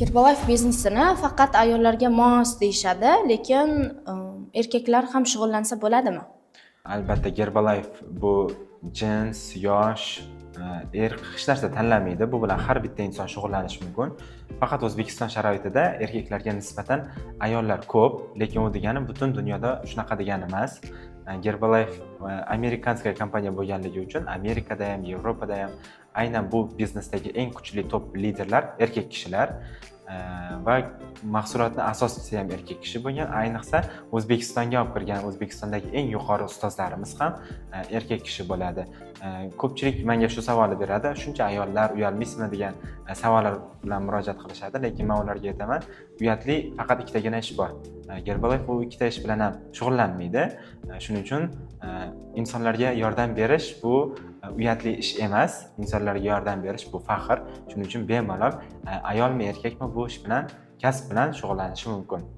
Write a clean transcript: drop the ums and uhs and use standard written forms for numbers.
Herbalife biznesini faqat ayollarga mos deyishadi, lekin erkaklar ham shug'ullansa bo'ladimi? Albatta, Herbalife bu jins, yosh, irq hech narsa tanlamaydi. Bu bilan har bitta inson shug'ullanishi mumkin. Faqat O'zbekiston sharoitida erkaklarga nisbatan ayollar ko'p, lekin u degani butun dunyoda shunaqa degani emas. Herbalife amerikanskiy kompaniya bo'lganligi uchun Amerikada ham, Yevropada ham aynan bu biznesdagi eng kuchli top liderlar erkak kishilar. Va mahsulotni asoschisi ham erkak kishi bo'lgan. Ayniqsa O'zbekistonga olib kirgan O'zbekistondagi eng yuqori ustozlarimiz ham erkak kishi bo'ladi. Ko'pchilik menga shu savolni beradi, shuncha ayollar uyalmaysizmi degan savollar bilan murojaat qilishadi, lekin men ularga aytaman, uyatli faqat ikkitagina ish bor. Herbalife bu ikkita ish bilan ham shug'ullanmaydi. Shuning uchun insonlarga yordam berish bu uyatli ish emas, insonlarga yordam berish bu faxr. Shuning uchun bemalol ayolmi erkakmi bu ish bilan, kasb bilan shug'ullanishi mumkin.